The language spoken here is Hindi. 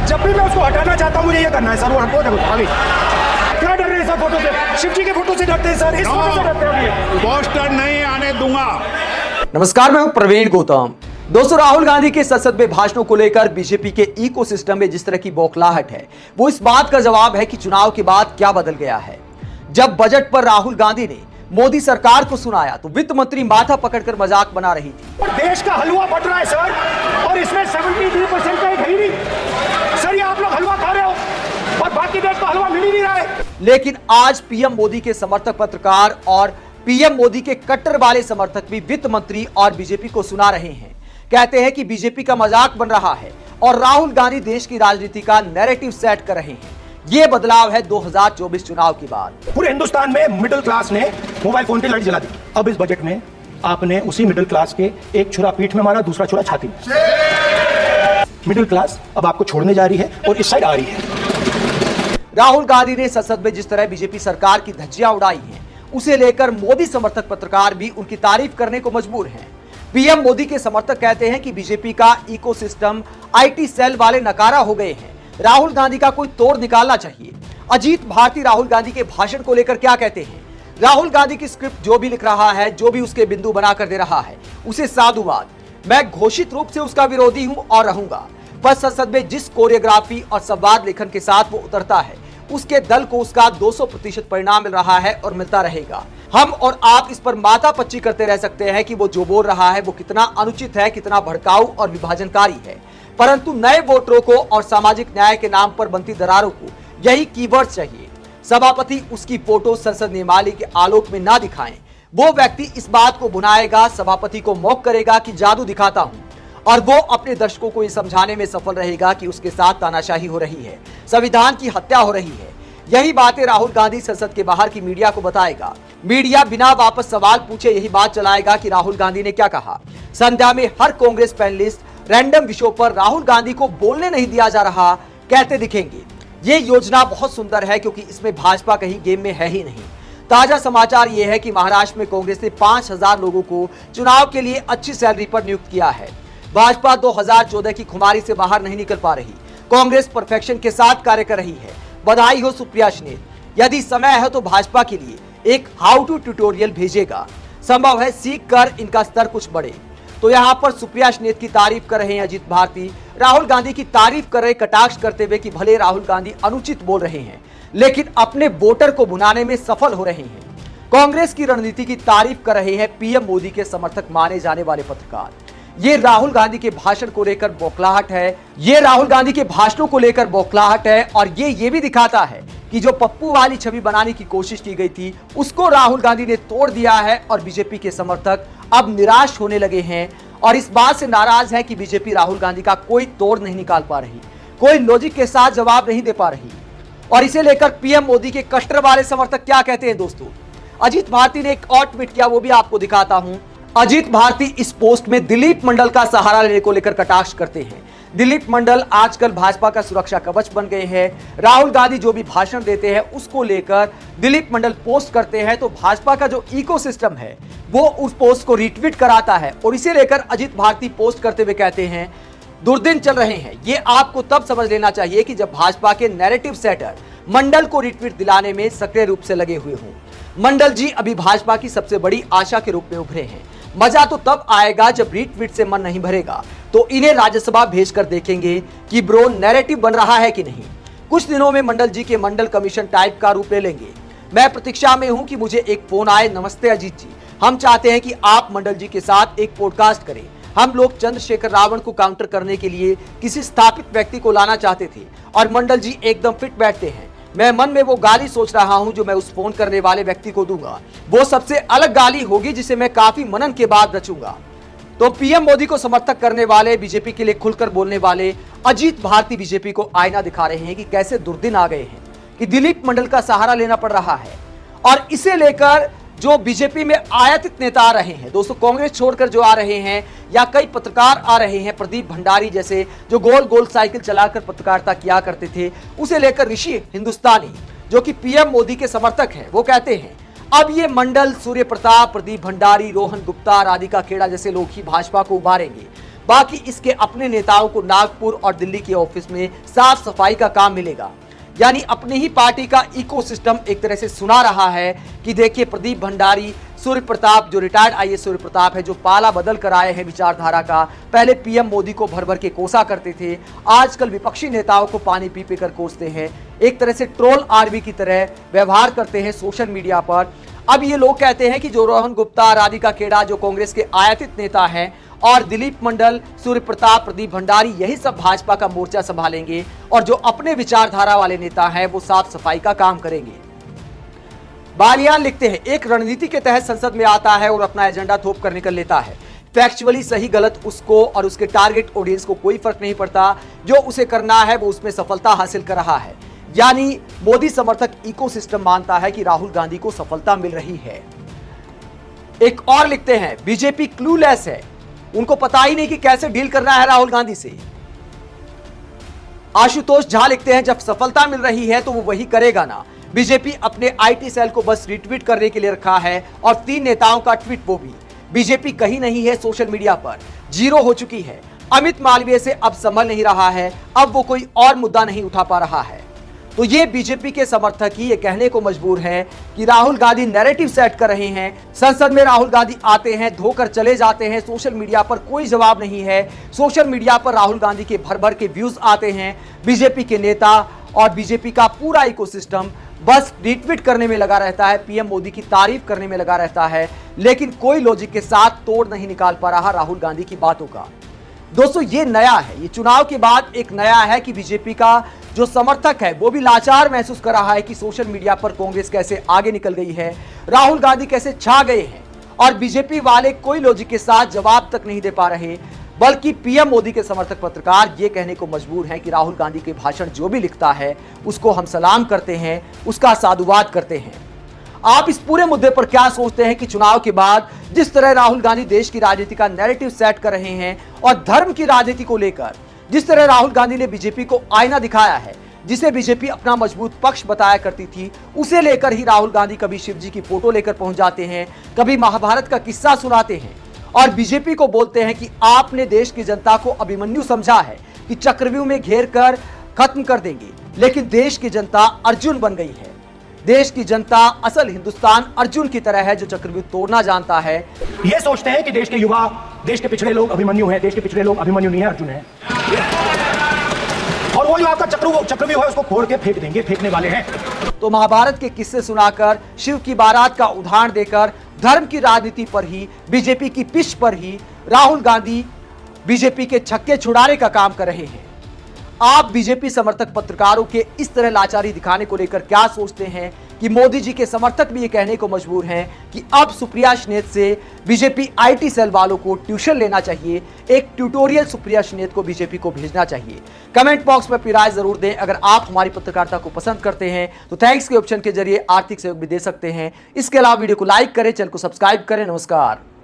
जब भी मैं उसको हटाना चाहता हूँ मुझे ये करना है सर। वो हमको देखो आगे क्या डर रहे हैं सर? फोटो से, शिव जी के फोटो से डरते हैं सर, इस फोटो से डरते हैं। पोस्टर नहीं आने दूंगा। नमस्कार, मैं हूं प्रवीण गौतम। दोस्तों, राहुल गांधी के संसद में भाषणों को लेकर बीजेपी के इकोसिस्टम में जिस तरह की बौखलाहट है, वो इस बात का जवाब है कि चुनाव के बाद क्या बदल गया है। जब बजट पर राहुल गांधी ने मोदी सरकार को सुनाया तो वित्त मंत्री माथा पकड़कर मजाक बना रही थी। और देश का हलवा बट रहा है सर, और इसमें 73% का है ही नहीं सर। ये आप लोग हलवा खा रहे हो और बाकी देश को हलवा मिल ही नहीं रहा है। लेकिन आज पीएम मोदी के समर्थक पत्रकार और पीएम मोदी के कट्टर वाले समर्थक भी वित्त मंत्री और बीजेपी को सुना रहे हैं। कहते हैं कि बीजेपी का मजाक बन रहा है और राहुल गांधी देश की राजनीति का नैरेटिव सेट कर रहे हैं। ये बदलाव है 2024 चुनाव के बाद। पूरे हिंदुस्तान में मिडिल क्लास ने मोबाइल फोन की लाइट जला दी। अब इस बजट में आपने उसी मिडिल क्लास के एक छुरा पीठ में मारा, दूसरा छुरा छाती में। मिडिल क्लास अब आपको छोड़ने जा रही है और इस साइड आ रही है। राहुल गांधी ने संसद में जिस तरह बीजेपी सरकार की धज्जियां उड़ाई हैं, उसे लेकर मोदी समर्थक पत्रकार भी उनकी तारीफ करने को मजबूर हैं। पीएम मोदी के समर्थक कहते हैं कि बीजेपी का इकोसिस्टम आईटी सेल वाले नकारा हो गए हैं। राहुल गांधी का कोई तोड़ निकालना चाहिए। अजीत भारती राहुल गांधी के भाषण को लेकर क्या कहते हैं? राहुल गांधी की स्क्रिप्ट जो भी लिख रहा है, जो भी उसके बिंदु बनाकर दे रहा है, उसे साधुवाद। मैं घोषित रूप से उसका विरोधी हूं और रहूंगा। बस संसद में जिस कोरियोग्राफी और संवाद लेखन के साथ वो उतरता है, उसके दल को उसका 200% परिणाम मिल रहा है और मिलता रहेगा। हम और आप इस पर माथापच्ची करते रह सकते हैं कि वो जो बोल रहा है वो कितना अनुचित है, कितना भड़काऊ और विभाजनकारी है, परंतु नए वोटरों को और सामाजिक न्याय के नाम पर बनती दरारों को यही कीवर्ड चाहिए। सभापति उसकी फोटो संसद नियमावली के आलोक में ना दिखाएं। वो व्यक्ति इस बात को बुनाएगा, सभापति को मौक करेगा कि जादू दिखाता हूं, और वो अपने दर्शकों को ये समझाने में सफल रहेगा कि उसके साथ तानाशाही हो रही है, संविधान की हत्या हो रही है। यही बातें राहुल गांधी संसद के बाहर की मीडिया को बताएगा। मीडिया बिना वापस सवाल पूछे यही बात चलाएगा कि राहुल गांधी ने क्या कहा। संध्या में हर कांग्रेस पैनलिस्ट रैंडम विषयों पर राहुल गांधी को बोलने नहीं दिया जा रहा कहते दिखेंगे। ये योजना बहुत सुंदर है क्योंकि इसमें भाजपा कहीं गेम में है ही नहीं। ताजा समाचार ये है कि महाराष्ट्र में कांग्रेस ने 5000 लोगों को चुनाव के लिए अच्छी सैलरी पर नियुक्त किया है। भाजपा 2014 की खुमारी से बाहर नहीं निकल पा रही। कांग्रेस परफेक्शन के साथ कार्य कर रही है। बधाई हो सुप्रिया श्रीनेत। यदि समय है तो भाजपा के लिए एक हाउ टू ट्यूटोरियल भेजेगा। संभव है सीख कर इनका स्तर कुछ बढ़े। तो यहाँ पर सुप्रिया श्रीनेत की तारीफ कर रहे हैं अजीत भारती, राहुल गांधी की तारीफ कर रहे, कटाक्ष करते हुए कि भले राहुल गांधी अनुचित बोल रहे हैं लेकिन अपने वोटर को भुनाने में सफल हो रहे हैं। कांग्रेस की रणनीति की तारीफ कर रहे हैं पीएम मोदी के समर्थक माने जाने वाले पत्रकार। ये राहुल गांधी के भाषण को लेकर बौखलाहट है, ये राहुल गांधी के भाषणों को लेकर बौखलाहट है, और ये भी दिखाता है कि जो पप्पू वाली छवि बनाने की कोशिश की गई थी उसको राहुल गांधी ने तोड़ दिया है। और बीजेपी के समर्थक अब निराश होने लगे हैं और इस बात से नाराज है कि बीजेपी राहुल गांधी का कोई तोड़ नहीं निकाल पा रही, कोई लॉजिक के साथ जवाब नहीं दे पा रही। और इसे लेकर पीएम मोदी के कट्टर वाले समर्थक क्या कहते हैं दोस्तों? अजीत भारती ने एक और ट्वीट किया, वो भी आपको दिखाता हूं। अजीत भारती इस पोस्ट में दिलीप मंडल का सहारा लेने को लेकर कटाक्ष करते हैं। दिलीप मंडल आजकल भाजपा का सुरक्षा कवच बन गए हैं। राहुल गांधी जो भी भाषण देते हैं उसको लेकर दिलीप मंडल पोस्ट करते हैं तो भाजपा का जो इकोसिस्टम है वो उस पोस्ट को रीट्वीट कराता है। और इसे लेकर अजीत भारती पोस्ट करते हुए कहते हैं, दुर्दिन चल रहे हैं। ये आपको तब समझ लेना चाहिए कि जब भाजपा के नैरेटिव सेटर मंडल को रिट्वीट दिलाने में सक्रिय रूप से लगे हुए हों। मंडल जी अभी भाजपा की सबसे बड़ी आशा के रूप में उभरे हैं। मजा तो तब आएगा जब रीट्वीट से मन नहीं भरेगा तो इन्हें राज्यसभा भेजकर देखेंगे कि ब्रो नैरेटिव बन रहा है कि नहीं। कुछ दिनों में मंडल जी के मंडल कमीशन टाइप का रूप ले लेंगे। मैं प्रतीक्षा में हूं कि मुझे एक फोन आए, नमस्ते अजीत जी, हम चाहते हैं कि आप मंडल जी के साथ एक पॉडकास्ट करें। हम लोग चंद्रशेखर रावण को काउंटर करने के लिए किसी स्थापित व्यक्ति को लाना चाहते थे और मंडल जी एकदम फिट बैठते हैं। मैं मन में वो गाली सोच रहा हूं जो मैं उस फोन करने वाले व्यक्ति को दूंगा। वो सबसे अलग गाली होगी जिसे मैं काफी मनन के बाद रचूंगा। तो पीएम मोदी को समर्थक करने वाले, बीजेपी के लिए खुलकर बोलने वाले अजीत भारती बीजेपी को आईना दिखा रहे हैं कि कैसे दुर्दिन आ गए हैं कि दिलीप मंडल का सहारा लेना पड़ रहा है। और इसे लेकर जो बीजेपी में आयातित नेता आ रहे हैं दोस्तों, कांग्रेस छोड़कर जो आ रहे हैं या कई पत्रकार आ रहे हैं, प्रदीप भंडारी जैसे जो गोल गोल साइकिल चलाकर पत्रकारिता किया करते थे, उसे लेकर ऋषि हिंदुस्तानी जो कि पीएम मोदी के समर्थक हैं, वो कहते हैं अब ये मंडल, सूर्य प्रताप, प्रदीप भंडारी, रोहन गुप्ता, राधिका खेड़ा जैसे लोग ही भाजपा को उभारेंगे। बाकी इसके अपने नेताओं को नागपुर और दिल्ली के ऑफिस में साफ सफाई का काम मिलेगा। यानी अपनी ही पार्टी का इकोसिस्टम एक तरह से सुना रहा है कि देखिए प्रदीप भंडारी, सूर्य प्रताप, जो रिटायर्ड आईएएस सूर्य प्रताप है, जो पाला बदल कर आए हैं विचारधारा का, पहले पीएम मोदी को भर भर के कोसा करते थे, आजकल विपक्षी नेताओं को पानी पी पी कर कोसते हैं, एक तरह से ट्रोल आर्मी की तरह व्यवहार करते हैं सोशल मीडिया पर। अब ये लोग कहते हैं कि जो रोहन गुप्ता, राधिका खेड़ा जो कांग्रेस के आयातित नेता हैं, और दिलीप मंडल, सूर्य प्रताप, प्रदीप भंडारी, यही सब भाजपा का मोर्चा संभालेंगे और जो अपने विचारधारा वाले नेता हैं वो साफ सफाई का काम करेंगे। बालियान लिखते हैं, एक रणनीति के तहत संसद में आता है और अपना एजेंडा थोप कर निकल लेता है। फैक्चुअली सही गलत उसको और उसके टारगेट ऑडियंस को कोई फर्क नहीं पड़ता, जो उसे करना है वो उसमें सफलता हासिल कर रहा है। यानी मोदी समर्थक इकोसिस्टम मानता है कि राहुल गांधी को सफलता मिल रही है। एक और लिखते हैं, बीजेपी क्लूलेस है, उनको पता ही नहीं कि कैसे डील करना है राहुल गांधी से। आशुतोष झा लिखते हैं, जब सफलता मिल रही है तो वो वही करेगा ना, बीजेपी अपने आईटी सेल को बस रिट्वीट करने के लिए रखा है और 3 नेताओं का ट्वीट वो भी। बीजेपी कहीं नहीं है सोशल मीडिया पर, जीरो हो चुकी है। अमित मालवीय से अब संभल नहीं रहा है, अब वो कोई और मुद्दा नहीं उठा पा रहा है। तो ये बीजेपी के समर्थक ही ये कहने को मजबूर हैं कि राहुल गांधी नैरेटिव सेट कर रहे हैं। संसद में राहुल गांधी आते हैं, धोकर चले जाते हैं, सोशल मीडिया पर कोई जवाब नहीं है। सोशल मीडिया पर राहुल गांधी के भर भर के व्यूज आते हैं। बीजेपी के नेता और बीजेपी का पूरा इकोसिस्टम बस रिट्वीट करने में लगा रहता है, पीएम मोदी की तारीफ करने में लगा रहता है, लेकिन कोई लॉजिक के साथ तोड़ नहीं निकाल पा रहा राहुल गांधी की बातों का। दोस्तों ये नया है, ये चुनाव के बाद एक नया है कि बीजेपी का जो समर्थक है वो भी लाचार महसूस कर रहा है कि सोशल मीडिया पर कांग्रेस कैसे आगे निकल गई है, राहुल गांधी कैसे छा गए हैं, और बीजेपी वाले कोई लॉजिक के साथ जवाब तक नहीं दे पा रहे। बल्कि पीएम मोदी के समर्थक पत्रकार ये कहने को मजबूर हैं कि राहुल गांधी के भाषण जो भी लिखता है उसको हम सलाम करते हैं, उसका साधुवाद करते हैं। आप इस पूरे मुद्दे पर क्या सोचते हैं कि चुनाव के बाद जिस तरह राहुल गांधी देश की राजनीति का नैरेटिव सेट कर रहे हैं और धर्म की राजनीति को लेकर जिस तरह राहुल गांधी ने बीजेपी को आईना दिखाया है, जिसे बीजेपी अपना मजबूत पक्ष बताया करती थी, उसे लेकर ही राहुल गांधी कभी शिव जी की फोटो लेकर पहुंच जाते हैं, कभी महाभारत का किस्सा सुनाते हैं और बीजेपी को बोलते हैं कि आपने देश की जनता को अभिमन्यु समझा है कि चक्रव्यूह में घेर कर खत्म कर देंगे, लेकिन देश की जनता अर्जुन बन गई है। देश की जनता असल हिंदुस्तान अर्जुन की तरह है जो चक्रव्यूह तोड़ना जानता है। ये सोचते हैं कि देश के युवा, देश के पिछड़े लोग अभिमन्यु हैं, देश के पिछड़े लोग अभिमन्यु नहीं है, अर्जुन है। और वो जो आपका चक्रव्यूह है उसको फोड़ के फेंक देंगे, फेंकने वाले हैं। तो महाभारत के किस्से सुनाकर, शिव की बारात का उदाहरण देकर, धर्म की राजनीति पर ही, बीजेपी की पिच पर ही राहुल गांधी बीजेपी के छक्के छुड़ाने का काम कर रहे हैं। आप बीजेपी समर्थक पत्रकारों के इस तरह लाचारी दिखाने को लेकर क्या सोचते हैं कि मोदी जी के समर्थक भी ये कहने को मजबूर हैं कि अब सुप्रिया श्नेत से बीजेपी आईटी सेल वालों को ट्यूशन लेना चाहिए, एक ट्यूटोरियल सुप्रिया श्नेत को बीजेपी को भेजना चाहिए। कमेंट बॉक्स में अपनी राय जरूर दें। अगर आप हमारी पत्रकारिता को पसंद करते हैं तो थैंक्स के ऑप्शन के जरिए आर्थिक सहयोग भी दे सकते हैं। इसके अलावा वीडियो को लाइक करें, चैनल को सब्सक्राइब करें। नमस्कार।